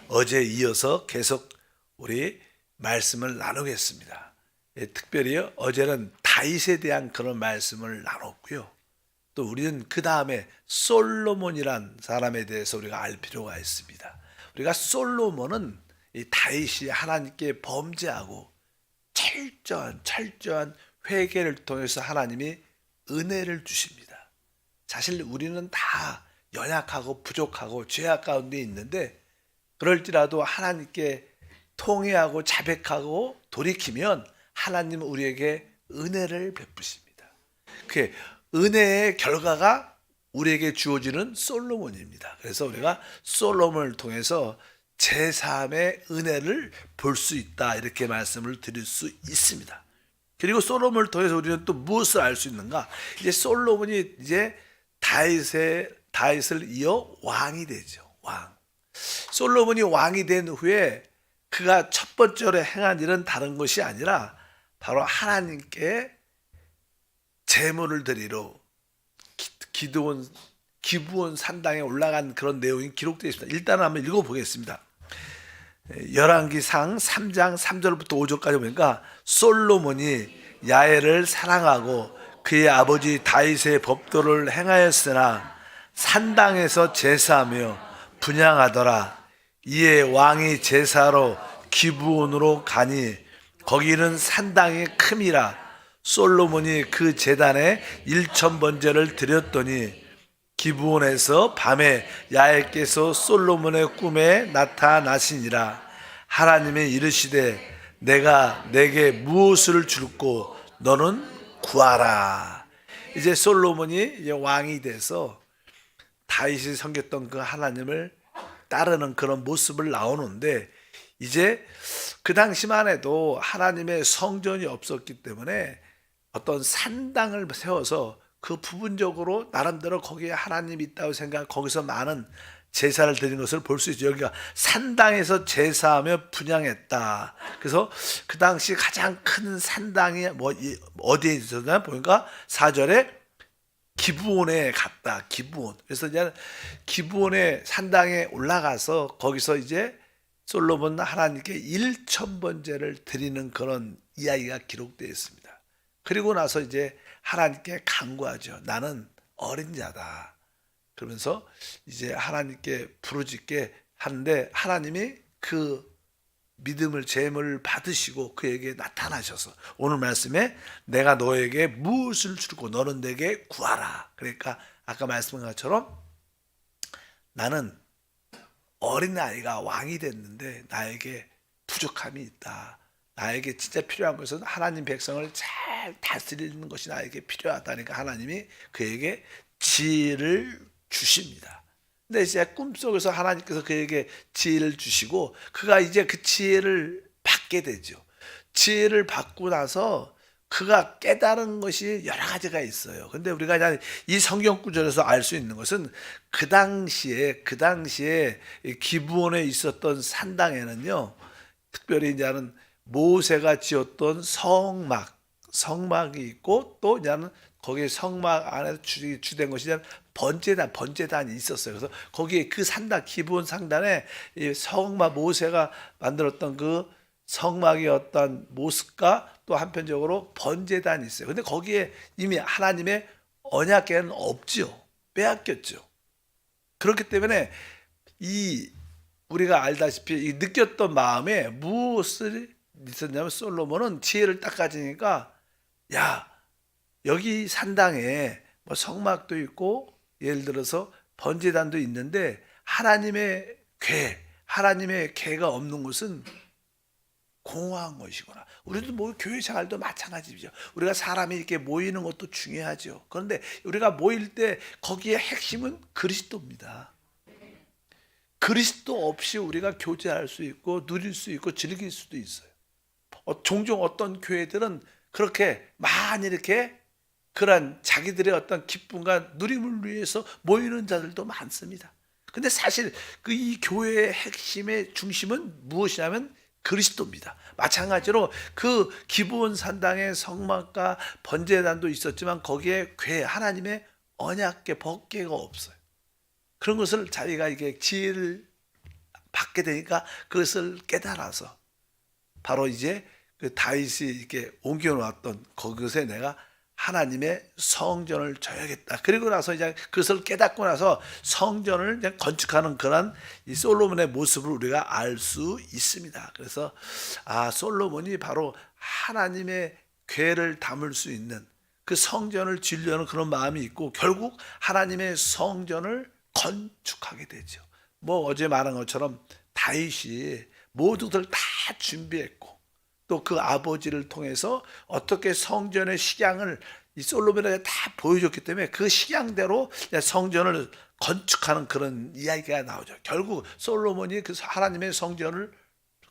어제 이어서 계속 우리 말씀을 나누겠습니다. 특별히 어제는 다윗에 대한 그런 말씀을 나눴고요. 또 우리는 그 다음에 솔로몬이란 사람에 대해서 우리가 알 필요가 있습니다. 우리가 솔로몬은 이 다윗이 하나님께 범죄하고 철저한 회개를 통해서 하나님이 은혜를 주십니다. 사실 우리는 다 연약하고 부족하고 죄악 가운데 있는데 그럴지라도 하나님께 통회하고 자백하고 돌이키면 하나님은 우리에게 은혜를 베푸십니다. 그 은혜의 결과가 우리에게 주어지는 솔로몬입니다. 그래서 우리가 솔로몬을 통해서 제3의 은혜를 볼 수 있다, 이렇게 말씀을 드릴 수 있습니다. 그리고 솔로몬을 통해서 우리는 또 무엇을 알 수 있는가? 이제 솔로몬이 이제 다윗을 이어 왕이 되죠. 왕. 솔로몬이 왕이 된 후에 그가 첫 번째로 행한 일은 다른 것이 아니라 바로 하나님께 제물을 드리러 기브온 산당에 올라간 그런 내용이 기록되어 있습니다. 일단 한번 읽어보겠습니다. 열왕기상 3장 3절부터 5절까지 보니까 솔로몬이 야훼를 사랑하고 그의 아버지 다윗의 법도를 행하였으나 산당에서 제사하며 분향하더라. 이에 왕이 제사로 기브온으로 가니 거기는 산당이 큼이라. 솔로몬이 그 제단에 1,000번제를 드렸더니 기브온에서 밤에 야훼께서 솔로몬의 꿈에 나타나시니라. 하나님이 이르시되 내가 내게 무엇을 줄고 너는 구하라. 이제 솔로몬이 이제 왕이 돼서 다윗이 섬겼던 그 하나님을 따르는 그런 모습을 나오는데, 이제 그 당시만 해도 하나님의 성전이 없었기 때문에 어떤 산당을 세워서 그 부분적으로 나름대로 거기에 하나님이 있다고 생각, 거기서 많은 제사를 드린 것을 볼 수 있죠. 여기가 산당에서 제사하며 분향했다. 그래서 그 당시 가장 큰 산당이 어디에 있었나 보니까 4절에 기브온에 갔다. 기브온. 그래서 이제 기브온의 산당에 올라가서 거기서 이제 솔로몬 하나님께 1,000번제를 드리는 그런 이야기가 기록되어 있습니다. 그리고 나서 이제 하나님께 간구하죠. 나는 어린 자다. 그러면서 이제 하나님께 부르짖게 하는데 하나님이 그 믿음을 제물을 받으시고 그에게 나타나셔서 오늘 말씀에 내가 너에게 무엇을 주고 너는 내게 구하라. 그러니까 아까 말씀한 것처럼 나는 어린아이가 왕이 됐는데 나에게 부족함이 있다. 나에게 진짜 필요한 것은 하나님 백성을 잘 다스리는 것이 나에게 필요하다니까 하나님이 그에게 지혜를 주십니다. 근데 이제 꿈속에서 하나님께서 그에게 지혜를 주시고 그가 이제 그 지혜를 받게 되죠. 지혜를 받고 나서 그가 깨달은 것이 여러 가지가 있어요. 근데 우리가 이 성경 구절에서 알 수 있는 것은 그 당시에 기브온에 있었던 산당에는요, 특별히 이제는 모세가 지었던 성막이 있고 또 이제는 거기에 성막 안에 주된 것이 번제단이 있었어요. 그래서 거기에 그 산당, 기브온 상단에 성막, 모세가 만들었던 그 성막의 어떤 모습과 또 한편적으로 번제단이 있어요. 근데 거기에 이미 하나님의 언약궤는 없죠. 빼앗겼죠. 그렇기 때문에 우리가 알다시피 이 느꼈던 마음에 무엇을 있었냐면 솔로몬은 지혜를 딱 가지니까 야, 여기 산당에 뭐 성막도 있고 예를 들어서 번제단도 있는데 하나님의 궤가 없는 것은 공허한 것이구나. 우리도 뭐 교회 생활도 마찬가지죠. 우리가 사람이 이렇게 모이는 것도 중요하죠. 그런데 우리가 모일 때 거기에 핵심은 그리스도입니다. 그리스도 없이 우리가 교제할 수 있고 누릴 수 있고 즐길 수도 있어요. 종종 어떤 교회들은 그렇게 많이 이렇게 그런 자기들의 어떤 기쁨과 누림을 위해서 모이는 자들도 많습니다. 근데 사실 이 교회의 핵심의 중심은 무엇이냐면 그리스도입니다. 마찬가지로 그 기브온 산당의 성막과 번제단도 있었지만 거기에 하나님의 언약궤, 법궤가 없어요. 그런 것을 자기가 이게 지혜를 갖게 되니까 그것을 깨달아서 바로 이제 그 다윗이 이렇게 옮겨 놓았던 그것에 내가 하나님의 성전을 줘야겠다. 그리고 나서 이제 그것을 깨닫고 나서 성전을 이제 건축하는 그런 이 솔로몬의 모습을 우리가 알 수 있습니다. 그래서 솔로몬이 바로 하나님의 궤를 담을 수 있는 그 성전을 지으려는 그런 마음이 있고 결국 하나님의 성전을 건축하게 되죠. 뭐 어제 말한 것처럼 다윗이 모두들 다 준비했고 또 그 아버지를 통해서 어떻게 성전의 식양을 이 솔로몬에게 다 보여줬기 때문에 그 식양대로 성전을 건축하는 그런 이야기가 나오죠. 결국 솔로몬이 그 하나님의 성전을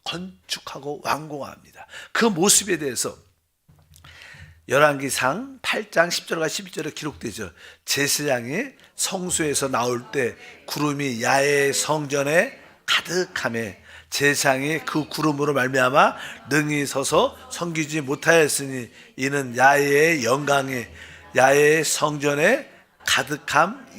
건축하고 완공합니다. 그 모습에 대해서 열왕기상 8장 10절과 12절에 기록되죠. 제사장이 성소에서 나올 때 구름이 야훼 성전에 가득하며 제사장이 그 구름으로 말미암아 능히 서서 섬기지 못하였으니 이는 야훼의 영광이 야훼의 성전에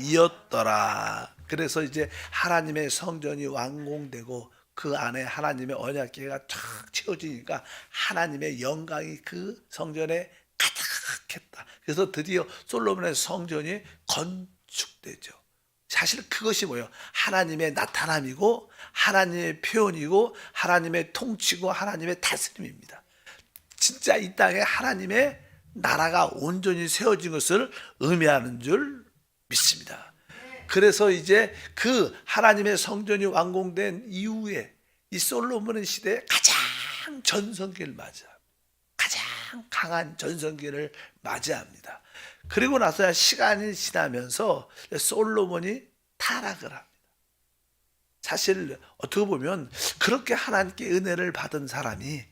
가득함이었더라. 그래서 이제 하나님의 성전이 완공되고 그 안에 하나님의 언약궤가 쫙 채워지니까 하나님의 영광이 그 성전에 가득했다. 그래서 드디어 솔로몬의 성전이 건축되죠. 사실 그것이 뭐예요? 하나님의 나타남이고 하나님의 표현이고 하나님의 통치고 하나님의 다스림입니다. 진짜 이 땅에 하나님의 나라가 온전히 세워진 것을 의미하는 줄 믿습니다. 그래서 이제 그 하나님의 성전이 완공된 이후에 이 솔로몬의 시대에 가장 전성기를 맞이합니다. 가장 강한 전성기를 맞이합니다. 그리고 나서야 시간이 지나면서 솔로몬이 타락을 합니다. 사실 어떻게 보면 그렇게 하나님께 은혜를 받은 사람이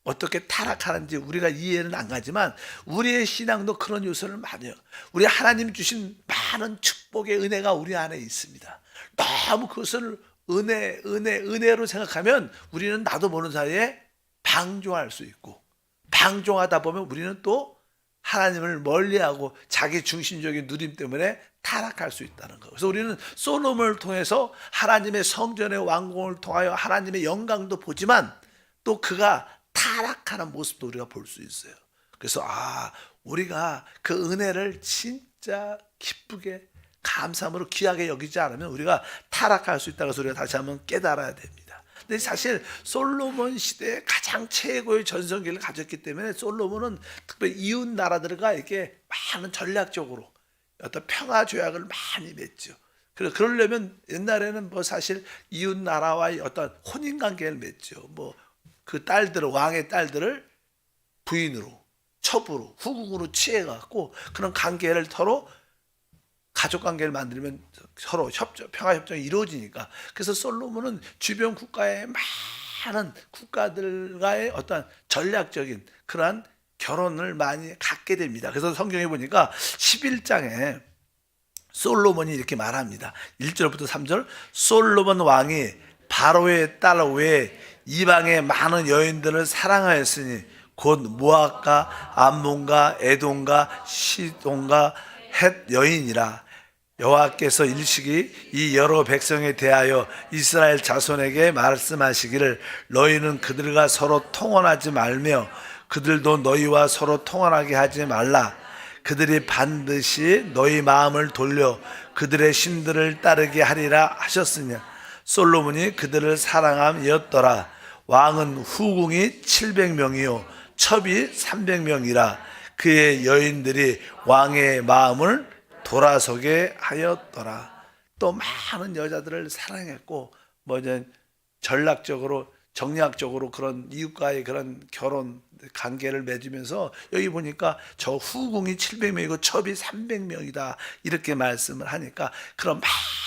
어떻게 타락하는지 우리가 이해는 안 가지만 우리의 신앙도 그런 요소를 많이 해요. 우리 하나님 주신 많은 축복의 은혜가 우리 안에 있습니다. 너무 그것을 은혜로 생각하면 우리는 나도 모르는 사이에 방종할 수 있고 방종하다 보면 우리는 또 하나님을 멀리하고 자기 중심적인 누림 때문에 타락할 수 있다는 거. 그래서 우리는 솔로몬을 통해서 하나님의 성전의 완공을 통하여 하나님의 영광도 보지만 또 그가 타락하는 모습도 우리가 볼 수 있어요. 그래서 우리가 그 은혜를 진짜 기쁘게 감사함으로 귀하게 여기지 않으면 우리가 타락할 수 있다는 것을 우리가 다시 한번 깨달아야 됩니다. 근데 사실 솔로몬 시대에 가장 최고의 전성기를 가졌기 때문에 솔로몬은 특별히 이웃 나라들과 이렇게 많은 전략적으로 어떤 평화 조약을 많이 맺죠. 그래서 그러려면 옛날에는 뭐 사실 이웃 나라와의 어떤 혼인 관계를 맺죠. 뭐 그 딸들을 왕의 딸들을 부인으로 첩으로 후궁으로 취해갖고 그런 관계를 서로 가족 관계를 만들면 서로 평화 협정이 이루어지니까. 그래서 솔로몬은 주변 국가의 많은 국가들과의 어떤 전략적인 그러한 결혼을 많이 갖게 됩니다. 그래서 성경에 보니까 11장에 솔로몬이 이렇게 말합니다. 1절부터 3절 솔로몬 왕이 바로의 딸 외에 이방의 많은 여인들을 사랑하였으니 곧 모압과 암몬과 에돔과 시돈과 헷 여인이라. 여호와께서 일시기 이 여러 백성에 대하여 이스라엘 자손에게 말씀하시기를 너희는 그들과 서로 통혼하지 말며 그들도 너희와 서로 통혼하게 하지 말라. 그들이 반드시 너희 마음을 돌려 그들의 신들을 따르게 하리라 하셨으냐. 솔로몬이 그들을 사랑함이었더라. 왕은 후궁이 700명이요 첩이 300명이라. 그의 여인들이 왕의 마음을 돌아서게 하였더라. 또 많은 여자들을 사랑했고 전략적으로 정략적으로 그런 이웃과의 그런 결혼 관계를 맺으면서 여기 보니까 저 후궁이 700명이고 첩이 300명이다 이렇게 말씀을 하니까 그런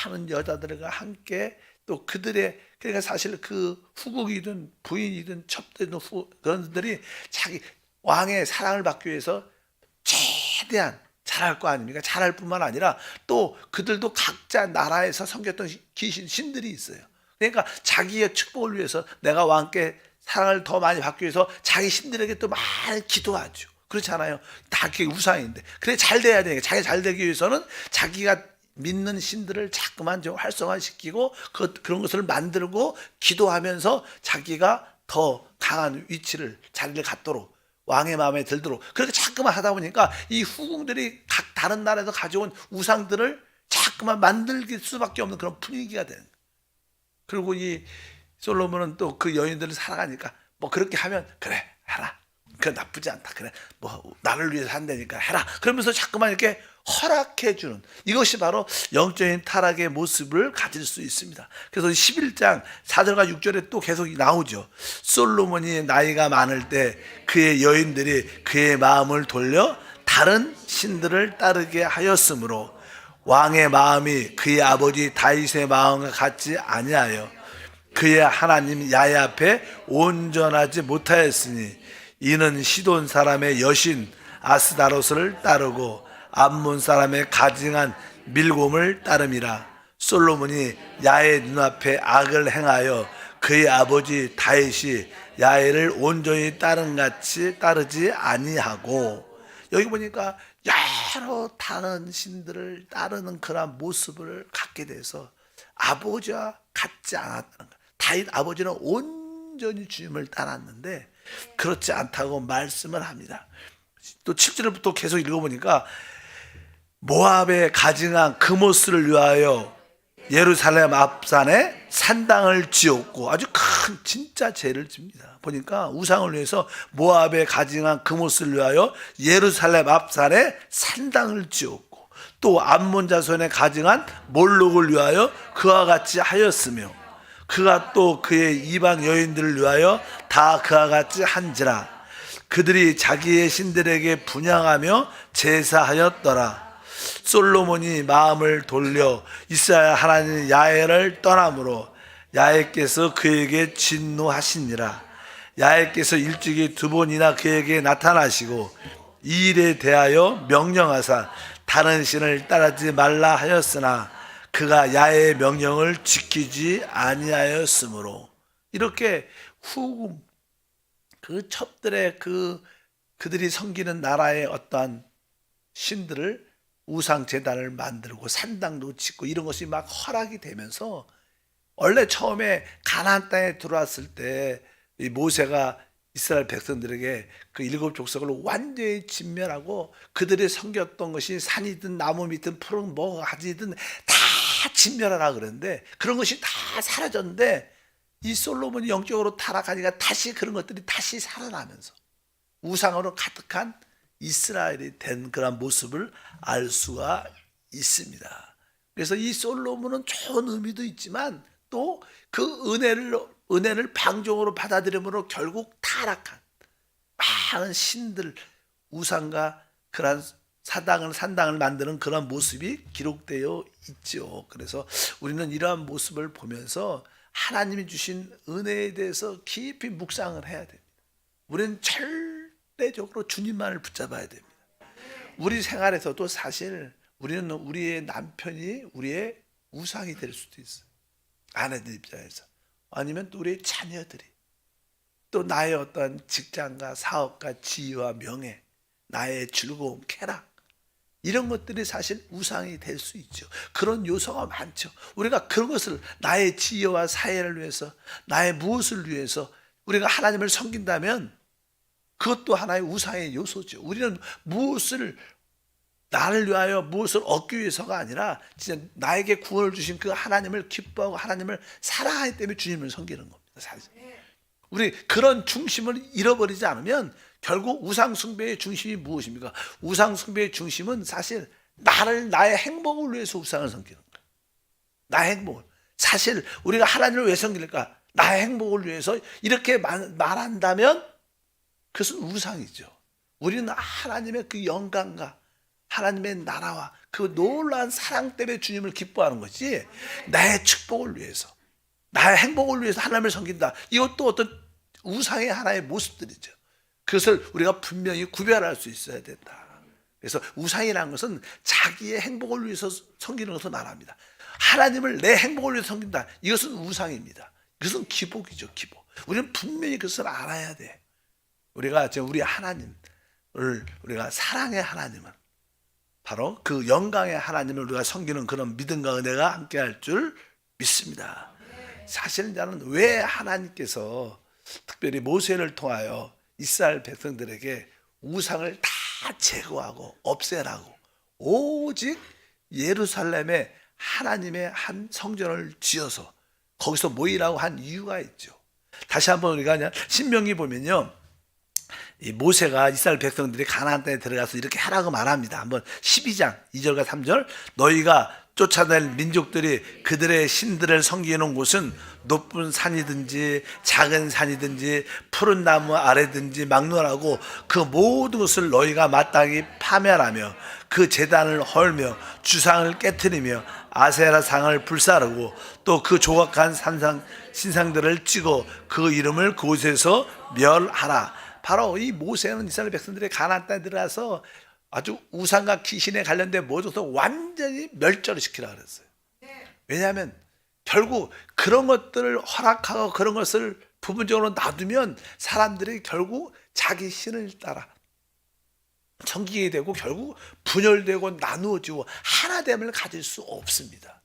많은 여자들과 함께 또 그들의 그러니까 사실 그 후궁이든 부인이든 첩되든 그런들이 자기 왕의 사랑을 받기 위해서 최대한 잘할 거 아닙니까? 잘할 뿐만 아니라 또 그들도 각자 나라에서 섬겼던 귀신 신들이 있어요. 그러니까 자기의 축복을 위해서 내가 왕께 사랑을 더 많이 받기 위해서 자기 신들에게 또 많이 기도하죠. 그렇잖아요. 다 그게 우상인데. 그래 잘 돼야 되니까 자기가 잘 되기 위해서는 자기가 믿는 신들을 자꾸만 좀 활성화시키고 그런 것을 만들고 기도하면서 자기가 더 강한 위치를 자리를 갖도록 왕의 마음에 들도록 그렇게 자꾸만 하다 보니까 이 후궁들이 각 다른 나라에서 가져온 우상들을 자꾸만 만들 수밖에 없는 그런 분위기가 되는 거예요. 그리고 이 솔로몬은 또 그 여인들을 사랑하니까 뭐 그렇게 하면 그래 해라, 그 나쁘지 않다, 그래 뭐 나를 위해서 한다니까 해라, 그러면서 자꾸만 이렇게 허락해 주는, 이것이 바로 영적인 타락의 모습을 가질 수 있습니다. 그래서 11장 4절과 6절에 또 계속 나오죠. 솔로몬이 나이가 많을 때 그의 여인들이 그의 마음을 돌려 다른 신들을 따르게 하였으므로 왕의 마음이 그의 아버지 다윗의 마음과 같지 아니하여 그의 하나님 야훼 앞에 온전하지 못하였으니 이는 시돈 사람의 여신 아스다로스를 따르고 암몬 사람의 가증한 밀곰을 따름이라. 솔로몬이 야훼 눈앞에 악을 행하여 그의 아버지 다윗이 야훼를 온전히 따른같이 따르지 아니하고, 여기 보니까 여러 다른 신들을 따르는 그런 모습을 갖게 돼서 아버지와 같지 않았다는 거예요. 다윗 아버지는 온전히 주님을 따랐는데 그렇지 않다고 말씀을 합니다. 또 7절부터 계속 읽어보니까 모압의 가증한 그모스를 위하여 예루살렘 앞산에 산당을 지었고, 아주 큰 진짜 죄를 집니다. 보니까 우상을 위해서 모압의 가증한 그모스를 위하여 예루살렘 앞산에 산당을 지었고, 또 암몬 자손의 가증한 몰록을 위하여 그와 같이 하였으며 그가 또 그의 이방 여인들을 위하여 다 그와 같이 한지라. 그들이 자기의 신들에게 분향하며 제사하였더라. 솔로몬이 마음을 돌려 이스라엘 하나님 야훼를 떠나므로 야훼께서 그에게 진노하시니라. 야훼께서 일주일에 2번이나 그에게 나타나시고 이 일에 대하여 명령하사 다른 신을 따르지 말라 하였으나 그가 야훼의 명령을 지키지 아니하였으므로, 이렇게 후궁 그 첩들의 그들이 섬기는 나라의 어떠한 신들을 우상 제단을 만들고 산당도 짓고 이런 것이 막 허락이 되면서, 원래 처음에 가나안 땅에 들어왔을 때 이 모세가 이스라엘 백성들에게 그 7 족속을 완전히 진멸하고 그들이 섬겼던 것이 산이든 나무 밑든 푸른 뭐 가지든 다 진멸하라 그랬는데 그런 것이 다 사라졌는데 이 솔로몬이 영적으로 타락하니까 다시 그런 것들이 다시 살아나면서 우상으로 가득한 이스라엘이 된 그런 모습을 알 수가 있습니다. 그래서 이 솔로몬은 좋은 의미도 있지만 또 그 은혜를 방종으로 받아들임으로 결국 타락한 많은 신들, 우상과 그런 산당을 만드는 그런 모습이 기록되어 있죠. 그래서 우리는 이러한 모습을 보면서 하나님이 주신 은혜에 대해서 깊이 묵상을 해야 됩니다. 우리는 절대적으로 주님만을 붙잡아야 됩니다. 우리 생활에서도 사실 우리는 우리의 남편이 우리의 우상이 될 수도 있어요. 아내들 입장에서. 아니면 또 우리의 자녀들이, 또 나의 어떤 직장과 사업과 지위와 명예, 나의 즐거움, 쾌락, 이런 것들이 사실 우상이 될 수 있죠. 그런 요소가 많죠. 우리가 그런 것을 나의 지혜와 사회를 위해서, 나의 무엇을 위해서 우리가 하나님을 섬긴다면 그것도 하나의 우상의 요소죠. 우리는 무엇을 나를 위하여 무엇을 얻기 위해서가 아니라 진짜 나에게 구원을 주신 그 하나님을 기뻐하고 하나님을 사랑하기 때문에 주님을 섬기는 겁니다. 사실 우리 그런 중심을 잃어버리지 않으면 결국 우상 숭배의 중심이 무엇입니까? 우상 숭배의 중심은 사실 나의 행복을 위해서 우상을 섬기는 거예요. 나의 행복을. 사실 우리가 하나님을 왜 섬길까? 나의 행복을 위해서 이렇게 말한다면 그것은 우상이죠. 우리는 하나님의 그 영광과 하나님의 나라와 그 놀라운 사랑 때문에 주님을 기뻐하는 것이 나의 축복을 위해서, 나의 행복을 위해서 하나님을 섬긴다. 이것도 어떤 우상의 하나의 모습들이죠. 그것을 우리가 분명히 구별할 수 있어야 된다. 그래서 우상이라는 것은 자기의 행복을 위해서 섬기는 것을 말합니다. 하나님을 내 행복을 위해서 섬긴다. 이것은 우상입니다. 그것은 기복이죠, 기복. 우리는 분명히 그것을 알아야 돼. 우리가 우리 하나님을, 우리가 사랑의 하나님을, 바로 그 영광의 하나님을 우리가 섬기는 그런 믿음과 은혜가 함께할 줄 믿습니다. 사실은 나는 왜 하나님께서 특별히 모세를 통하여 이스라엘 백성들에게 우상을 다 제거하고 없애라고 오직 예루살렘에 하나님의 한 성전을 지어서 거기서 모이라고 한 이유가 있죠. 다시 한번 우리가 그냥 신명기 보면요, 이 모세가 이스라엘 백성들이 가나안 땅에 들어가서 이렇게 하라고 말합니다. 한번 12장 2절과 3절, 너희가 쫓아낼 민족들이 그들의 신들을 섬기는 곳은 높은 산이든지 작은 산이든지 푸른 나무 아래든지 막론하고 그 모든 것을 너희가 마땅히 파멸하며 그 제단을 헐며 주상을 깨트리며 아세라 상을 불사르고 또 그 조각한 신상들을 찍어 그 이름을 그곳에서 멸하라. 바로 이 모세는 이스라엘 백성들이 가나안 땅에 들어가서 아주 우상과 귀신에 관련된 모든 것을 완전히 멸절을 시키라 그랬어요. 왜냐하면 결국 그런 것들을 허락하고 그런 것을 부분적으로 놔두면 사람들이 결국 자기 신을 따라 섬기게 되고 결국 분열되고 나누어지고 하나됨을 가질 수 없습니다.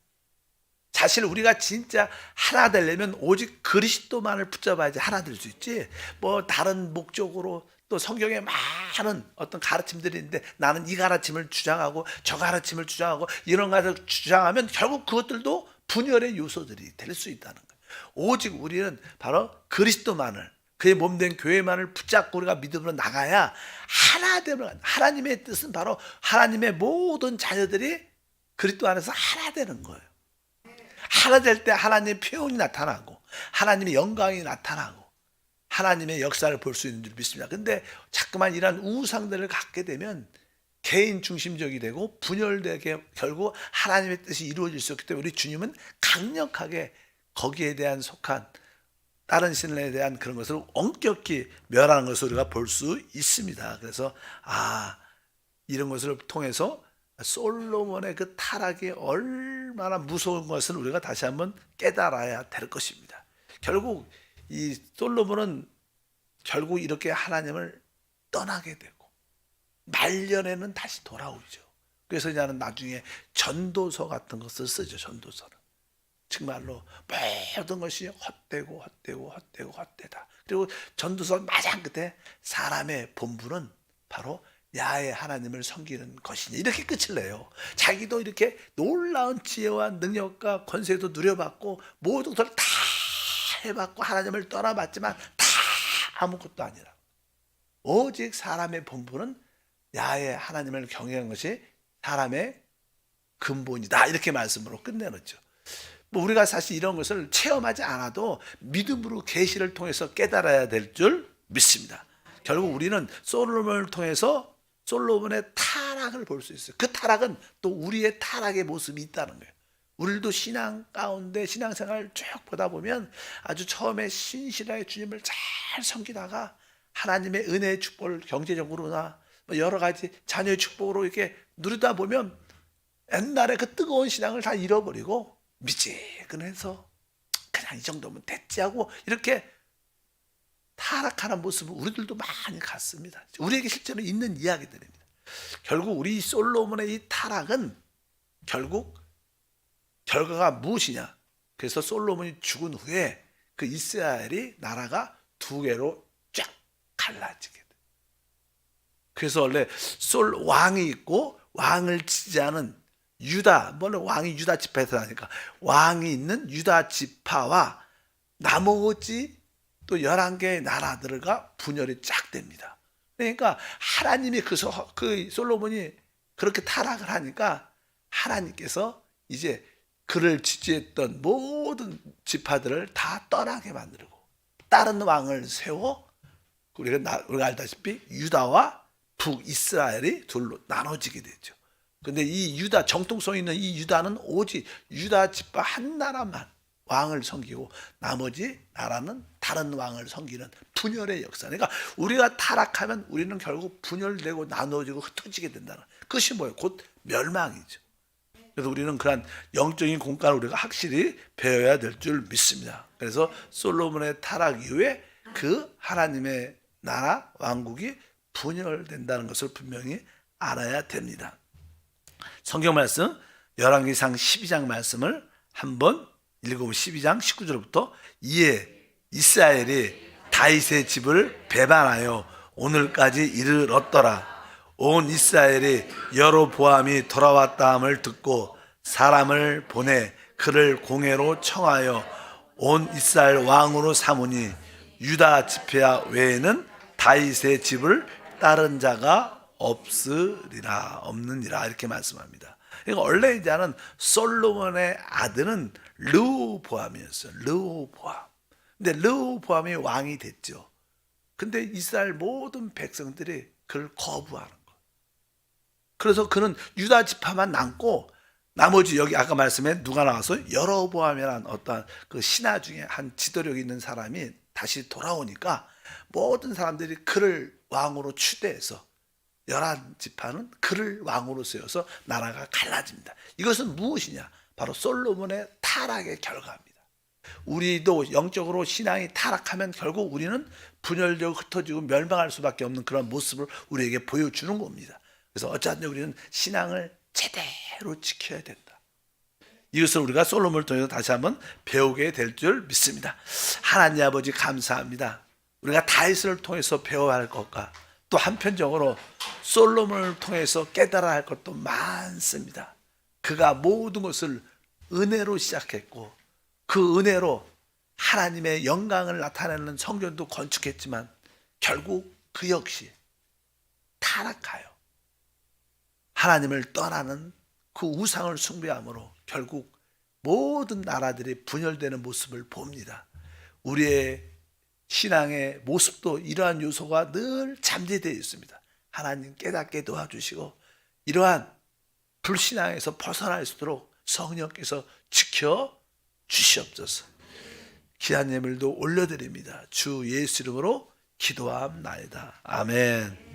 사실 우리가 진짜 하나 되려면 오직 그리스도만을 붙잡아야지 하나 될 수 있지, 뭐 다른 목적으로 또 성경에 많은 어떤 가르침들이 있는데 나는 이 가르침을 주장하고 저 가르침을 주장하고 이런 것을 주장하면 결국 그것들도 분열의 요소들이 될 수 있다는 거예요. 오직 우리는 바로 그리스도만을, 그의 몸된 교회만을 붙잡고 우리가 믿음으로 나가야 하나됨을, 하나님의 뜻은 바로 하나님의 모든 자녀들이 그리스도 안에서 하나 되는 거예요. 하나 될 때 하나님의 표현이 나타나고 하나님의 영광이 나타나고 하나님의 역사를 볼 수 있는 줄 믿습니다. 근데 자꾸만 이러한 우상들을 갖게 되면 개인 중심적이 되고 분열되게 결국 하나님의 뜻이 이루어질 수 없기 때문에 우리 주님은 강력하게 거기에 대한 속한 다른 신에 대한 그런 것을 엄격히 멸하는 것을 우리가 볼 수 있습니다. 그래서 이런 것을 통해서 솔로몬의 그 타락이 얼마나 무서운 것을 우리가 다시 한번 깨달아야 될 것입니다. 결국 이 솔로몬은 결국 이렇게 하나님을 떠나게 되고 말년에는 다시 돌아오죠. 그래서 나는 나중에 전도서 같은 것을 쓰죠. 전도서를 정말로 모든 것이 헛되고 헛되다. 그리고 전도서 마지막 끝에 사람의 본분은 바로 야훼 하나님을 섬기는 것이니 이렇게 끝을 내요. 자기도 이렇게 놀라운 지혜와 능력과 권세도 누려봤고 모든 것을 다 해봤고 하나님을 떠나봤지만 다 아무것도 아니라 오직 사람의 본분은 야훼 하나님을 경외하는 것이 사람의 근본이다, 이렇게 말씀으로 끝내놓죠. 뭐 우리가 사실 이런 것을 체험하지 않아도 믿음으로 계시를 통해서 깨달아야 될 줄 믿습니다. 결국 우리는 솔로몬을 통해서 솔로몬의 타락을 볼 수 있어요. 그 타락은 또 우리의 타락의 모습이 있다는 거예요. 우리도 신앙 가운데 신앙생활을 쭉 보다 보면 아주 처음에 신실하게 주님을 잘 섬기다가 하나님의 은혜의 축복을 경제적으로나 여러 가지 자녀의 축복으로 이렇게 누리다 보면 옛날에 그 뜨거운 신앙을 다 잃어버리고 미지근해서 그냥 이 정도면 됐지 하고 이렇게 타락하는 모습을 우리들도 많이 갔습니다. 우리에게 실제로 있는 이야기들입니다. 결국 우리 솔로몬의 이 타락은 결국 결과가 무엇이냐? 그래서 솔로몬이 죽은 후에 그 이스라엘이 나라가 두 개로 쫙 갈라지게 돼. 그래서 원래 왕이 있고 왕을 지지하는 유다, 물론 왕이 유다 지파에서 나니까 왕이 있는 유다 지파와 나머지 또 11개의 나라들과 분열이 쫙 됩니다. 그러니까 하나님이 그 솔로몬이 그렇게 타락을 하니까 하나님께서 이제 그를 지지했던 모든 지파들을 다 떠나게 만들고 다른 왕을 세워 우리가 알다시피 유다와 북이스라엘이 둘로 나눠지게 되죠. 근데 이 유다, 정통성 있는 이 유다는 오직 유다 지파 한 나라만 왕을 섬기고 나머지 나라는 다른 왕을 섬기는 분열의 역사. 그러니까 우리가 타락하면 우리는 결국 분열되고 나누어지고 흩어지게 된다는 그것이 뭐예요? 곧 멸망이죠. 그래서 우리는 그런 영적인 공간을 우리가 확실히 배워야 될 줄 믿습니다. 그래서 솔로몬의 타락 이후에 그 하나님의 나라 왕국이 분열된다는 것을 분명히 알아야 됩니다. 성경 말씀 열왕기상 12장 말씀을 한번 읽어보면 12장 19절부터 이에 이스라엘이 다윗의 집을 배반하여 오늘까지 이르렀더라. 온 이스라엘이 여로보암이 돌아왔다함을 듣고 사람을 보내 그를 공회로 청하여 온 이스라엘 왕으로 삼으니 유다 지폐야 외에는 다윗의 집을 따른 자가 없느니라 이렇게 말씀합니다. 그러니까 원래 이제는 솔로몬의 아들은 르호보암이었어요. 르호보암. 근데 르호보암이 왕이 됐죠. 근데 이스라엘 모든 백성들이 그를 거부하는 거예요. 그래서 그는 유다 지파만 남고 나머지 여기 아까 말씀에 누가 나와서 여로보암이라는 어떤 그 신하 중에 한 지도력 있는 사람이 다시 돌아오니까 모든 사람들이 그를 왕으로 추대해서 11지파는 그를 왕으로 세워서 나라가 갈라집니다. 이것은 무엇이냐? 바로 솔로몬의 타락의 결과입니다. 우리도 영적으로 신앙이 타락하면 결국 우리는 분열되고 흩어지고 멸망할 수밖에 없는 그런 모습을 우리에게 보여주는 겁니다. 그래서 어쨌든 우리는 신앙을 제대로 지켜야 된다. 이것을 우리가 솔로몬을 통해서 다시 한번 배우게 될 줄 믿습니다. 하나님 아버지 감사합니다. 우리가 다윗을 통해서 배워야 할 것과 또 한편적으로 솔로몬을 통해서 깨달아야 할 것도 많습니다. 그가 모든 것을 은혜로 시작했고 그 은혜로 하나님의 영광을 나타내는 성전도 건축했지만 결국 그 역시 타락하여 하나님을 떠나는 그 우상을 숭배함으로 결국 모든 나라들이 분열되는 모습을 봅니다. 우리의 신앙의 모습도 이러한 요소가 늘 잠재되어 있습니다. 하나님 깨닫게 도와주시고 이러한 불신앙에서 벗어날 수 있도록 성령께서 지켜주시옵소서. 귀한 예물도 올려드립니다. 주 예수 이름으로 기도함나이다. 아멘.